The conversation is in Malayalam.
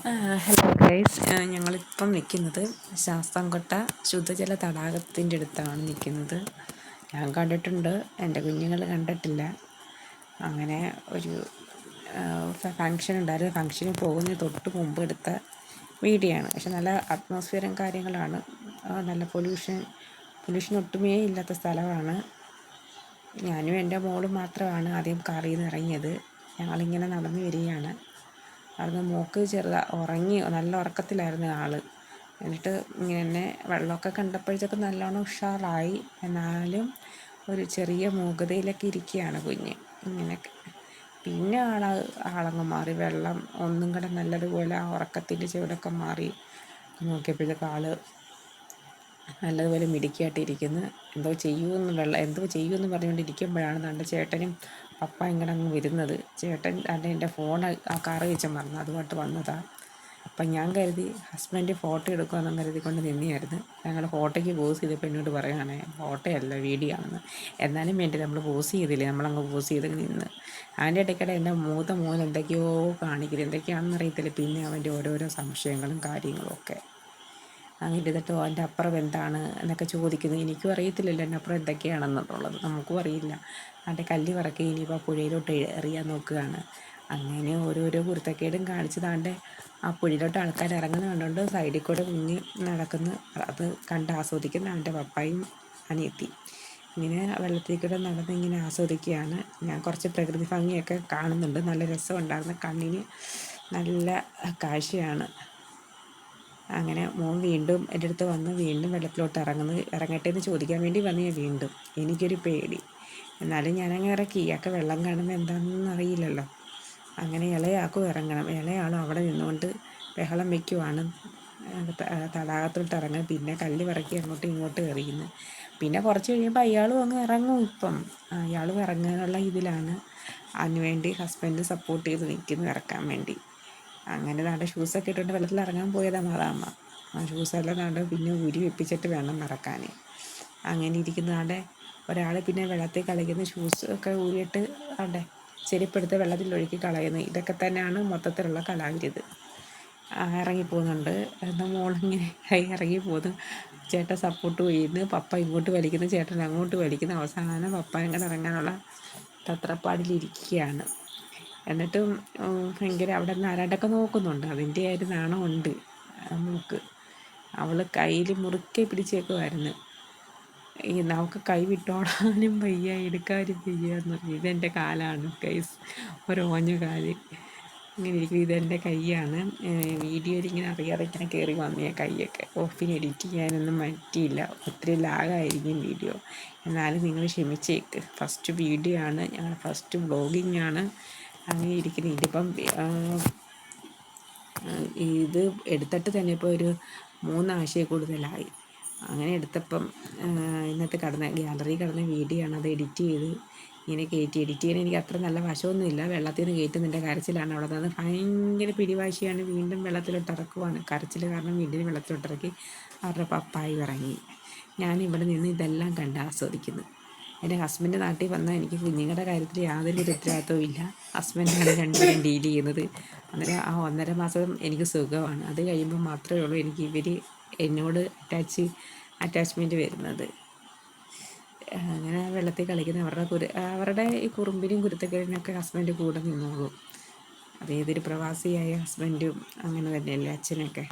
ഹലോ ഗൈസ്, ഞങ്ങളിപ്പം നിൽക്കുന്നത് ശാസ്താംകോട്ട ശുദ്ധജല തടാകത്തിൻ്റെ അടുത്താണ് നിൽക്കുന്നത്. ഞാൻ കണ്ടിട്ടുണ്ട്, എൻ്റെ കുഞ്ഞുങ്ങൾ കണ്ടിട്ടില്ല. അങ്ങനെ ഒരു ഫങ്ഷൻ ഉണ്ടായിരുന്നു. ഫങ്ഷന് പോകുന്നതിന് തൊട്ട് മുമ്പ് എടുത്ത വീഡിയോ ആണ്. പക്ഷെ നല്ല അറ്റ്മോസ്ഫിയറും കാര്യങ്ങളാണ്. നല്ല പൊല്യൂഷൻ ഒട്ടുമേ ഇല്ലാത്ത സ്ഥലമാണ്. ഞാനും എൻ്റെ മോളും മാത്രമാണ് ആദ്യം കാറിൽ നിന്ന് ഇറങ്ങിയത്. ഞങ്ങളിങ്ങനെ നടന്നു വരികയാണ്. അവിടുന്ന് മോക്ക് ഉറങ്ങി, നല്ല ഉറക്കത്തിലായിരുന്നു ആൾ. എന്നിട്ട് ഇങ്ങനെ വെള്ളമൊക്കെ കണ്ടപ്പോഴത്തേക്ക് നല്ലോണം ഉഷാറായി. എന്നാലും ഒരു ചെറിയ മൂകതയിലൊക്കെ ഇരിക്കുകയാണ് കുഞ്ഞ് ഇങ്ങനെയൊക്കെ. പിന്നെ ആളങ്ങ് മാറി. വെള്ളം ഒന്നും കൂടെ നല്ലതുപോലെ ആ ഉറക്കത്തിൻ്റെ ചുവടൊക്കെ മാറി നോക്കിയപ്പോഴത്തേക്ക് നല്ലതുപോലെ മിടുക്കിയായിട്ടിരിക്കുന്നു. എന്തോ ചെയ്യുമെന്ന് പറഞ്ഞുകൊണ്ടിരിക്കുമ്പോഴാണ് നമ്മുടെ ചേട്ടനും പപ്പ ഇങ്ങനെ അങ്ങ് വരുന്നത്. ചേട്ടൻ എൻ്റെ ഫോൺ ആ കാറ് വെച്ച് മറന്നു, അതുമായിട്ട് വന്നതാണ്. അപ്പം ഞാൻ കരുതി ഹസ്ബൻഡ് ഫോട്ടോ എടുക്കുമെന്നും കരുതിക്കൊണ്ട് നിന്നെയായിരുന്നു. ഞങ്ങൾ ഫോട്ടോയ്ക്ക് പോസ് ചെയ്തപ്പോൾ എന്നോട് പറയുകയാണേ, ഫോട്ടോയല്ല വീഡിയോ ആണെന്ന്. എന്നാലും വേണ്ടി നമ്മൾ പോസ് ചെയ്തില്ലേ, നമ്മളങ്ങ് പോസ് ചെയ്ത് നിന്ന്. അതിൻ്റെ ഇടയ്ക്കിടെ എൻ്റെ മൂത്ത മോൻ എന്തൊക്കെയോ കാണിക്കുന്നത്, എന്തൊക്കെയാണെന്ന് അറിയത്തില്ല. പിന്നെ അവൻ്റെ ഓരോരോ സംശയങ്ങളും കാര്യങ്ങളും ഒക്കെ അങ്ങനെ ഇരുന്നിട്ട് അതിൻ്റെ അപ്പുറം എന്താണ് എന്നൊക്കെ ചോദിക്കുന്നത്. എനിക്കും അറിയത്തില്ലല്ലോ എൻ്റെ അപ്പുറം എന്തൊക്കെയാണെന്നുള്ളത്, നമുക്കും അറിയില്ല. അതിൻ്റെ കല്ല് പറക്കി ഇനിയിപ്പോൾ പുഴയിലോട്ട് എറിയാൻ നോക്കുകയാണ്. അങ്ങനെ ഓരോരോ കുരുത്തക്കേടും കാണിച്ചതാണ്ട് ആ പുഴയിലോട്ട് ആൾക്കാർ ഇറങ്ങുന്ന കണ്ടുകൊണ്ട് സൈഡിൽ കൂടെ കുഞ്ഞ് നടക്കുന്നു. അത് കണ്ട് ആസ്വദിക്കുന്ന അവൻ്റെ പപ്പായും അനിയത്തി ഇങ്ങനെ വെള്ളത്തിൽ കൂടെ നടന്ന് ഇങ്ങനെ ആസ്വദിക്കുകയാണ്. ഞാൻ കുറച്ച് പ്രകൃതി ഭംഗിയൊക്കെ കാണുന്നുണ്ട്. നല്ല രസമുണ്ടായിരുന്നു, കണ്ണിന് നല്ല കാഴ്ചയാണ്. അങ്ങനെ മോൻ വീണ്ടും എൻ്റെ അടുത്ത് വന്ന് വീണ്ടും വെള്ളത്തിലോട്ട് ഇറങ്ങട്ടെ എന്ന് ചോദിക്കാൻ വേണ്ടി വന്ന് ഞാൻ വീണ്ടും. എനിക്കൊരു പേടി, എന്നാലും ഞാനങ്ങ് ഇറക്കി. ഇയാൾക്ക് വെള്ളം കാണുമ്പോൾ എന്താണെന്ന് അറിയില്ലല്ലോ. അങ്ങനെ ഇളയാൾക്കും ഇറങ്ങണം. ഇളയാളും അവിടെ നിന്നുകൊണ്ട് ബഹളം വയ്ക്കുവാണ്. തടാകത്തോട്ട് ഇറങ്ങും, പിന്നെ കല്ല് പറക്കി അങ്ങോട്ടും ഇങ്ങോട്ടും എറിയുന്നു. പിന്നെ കുറച്ച് കഴിയുമ്പോൾ അയാളും അങ്ങ് ഇറങ്ങും. അയാളും ഇറങ്ങാനുള്ള ഇതിലാണ്. അതിനുവേണ്ടി ഹസ്ബൻഡ് സപ്പോർട്ട് ചെയ്ത് നിൽക്കുന്നു ഇറക്കാൻ വേണ്ടി. അങ്ങനെ നാടെ ഷൂസൊക്കെ ഇട്ടുകൊണ്ട് വെള്ളത്തിൽ ഇറങ്ങാൻ പോയതാണ് മാതാമ്മ. ആ ഷൂസെല്ലാം നാടെ പിന്നെ ഊരി വെപ്പിച്ചിട്ട് വേണം ഇറക്കാൻ. അങ്ങനെ ഇരിക്കുന്നതാണ്ട് ഒരാൾ പിന്നെ വെള്ളത്തിൽ കളിക്കുന്ന ഷൂസ് ഒക്കെ ഊരിയിട്ട് അവിടെ ചെരുപ്പെടുത്ത് വെള്ളത്തിൽ ഒഴുക്കി കളയുന്നു. ഇതൊക്കെ തന്നെയാണ് മൊത്തത്തിലുള്ള കലാവിരുത്. ഇറങ്ങിപ്പോകുന്നുണ്ട്. എന്നാൽ മോളിങ്ങനെ ഇറങ്ങിപ്പോകുന്നു. ചേട്ടൻ സപ്പോർട്ട് ചെയ്യുന്നു, പപ്പ ഇങ്ങോട്ട് വലിക്കുന്നു, ചേട്ടൻ അങ്ങോട്ട് വലിക്കുന്നു. അവസാനം പപ്പ ഇങ്ങനെ ഇറങ്ങാനുള്ള തത്രപ്പാടിലിരിക്കുകയാണ്. എന്നിട്ടും ഭയങ്കര അവിടെ നിന്ന് ആരാണ്ടൊക്കെ നോക്കുന്നുണ്ട്. അതിൻ്റെ ഒരു നാണമുണ്ട് മൂക്ക്. അവൾ കയ്യിൽ മുറുക്കെ പിടിച്ചേക്കുമായിരുന്നു. നമുക്ക് കൈ വിട്ടോടാനും വയ്യ, എടുക്കാനും വയ്യ എന്ന് പറഞ്ഞു. ഇതെൻ്റെ കാലാണ് ഗൈസ്, ഓഞ്ഞ കാല് ഇങ്ങനെ ഇരിക്കും. ഇതെൻ്റെ കൈയാണ്. വീഡിയോയിൽ ഇങ്ങനെ അറിയാതെ ഇങ്ങനെ കയറി വന്നേ കൈയൊക്കെ. പിന്നെ എഡിറ്റ് ചെയ്യാനൊന്നും പറ്റിയില്ല, ഒത്തിരി ലാഗായിരിക്കും വീഡിയോ. എന്നാലും നിങ്ങൾ ക്ഷമിച്ചേക്ക്. ഫസ്റ്റ് വീഡിയോ ആണ്, ഞങ്ങളുടെ ഫസ്റ്റ് വ്ളോഗിങ് ആണ്. അങ്ങനെ ഇരിക്കുന്നത്. ഇതിപ്പം ഇത് എടുത്തിട്ട് തന്നെ ഇപ്പോൾ ഒരു 3 ആഴ്ചയിൽ കൂടുതലായി. അങ്ങനെ എടുത്തപ്പം ഇന്നത്തെ ഗ്യാലറി കിടന്ന വീഡിയോ ആണ്. അത് എഡിറ്റ് ചെയ്ത് ഇങ്ങനെ എഡിറ്റ് ചെയ്യാൻ എനിക്ക് അത്ര നല്ല വശമൊന്നുമില്ല. വെള്ളത്തിൽ നിന്ന് കയറ്റുന്നതിൻ്റെ കരച്ചിലാണ്. അവിടെ നിന്ന് ഭയങ്കര പിടിവാശിയാണ്. വീണ്ടും വെള്ളത്തിലോട്ട് ഇറക്കുവാണ്. കരച്ചിൽ കാരണം വീണ്ടും വെള്ളത്തിലോട്ടിറക്കി അവരുടെ പപ്പായി ഇറങ്ങി. ഞാൻ ഇവിടെ നിന്ന് ഇതെല്ലാം കണ്ട് ആസ്വദിക്കുന്നു. എൻ്റെ ഹസ്ബൻഡ് നാട്ടിൽ വന്നാൽ എനിക്ക് കുഞ്ഞുങ്ങളുടെ കാര്യത്തിൽ യാതൊരു ഉത്തരവാദിത്വവും ഇല്ല. ഹസ്ബൻഡാണ് രണ്ടുപേരും ഡീൽ ചെയ്യുന്നത്. അന്നേരം ആ 1.5 മാസം എനിക്ക് സുഖമാണ്. അത് കഴിയുമ്പോൾ മാത്രമേ ഉള്ളൂ എനിക്ക് ഇവർ എന്നോട് അറ്റാച്ച്മെൻറ്റ് വരുന്നത്. അങ്ങനെ വെള്ളത്തിൽ കളിക്കുന്ന അവരുടെ ഈ കുറുമ്പിനും കുരുത്തക്കേടിനൊക്കെ ഹസ്ബൻഡ് കൂടെ നിന്നോളും. അതേതൊരു പ്രവാസിയായ ഹസ്ബൻഡും അങ്ങനെ തന്നെയല്ലേ, അച്ഛനൊക്കെ.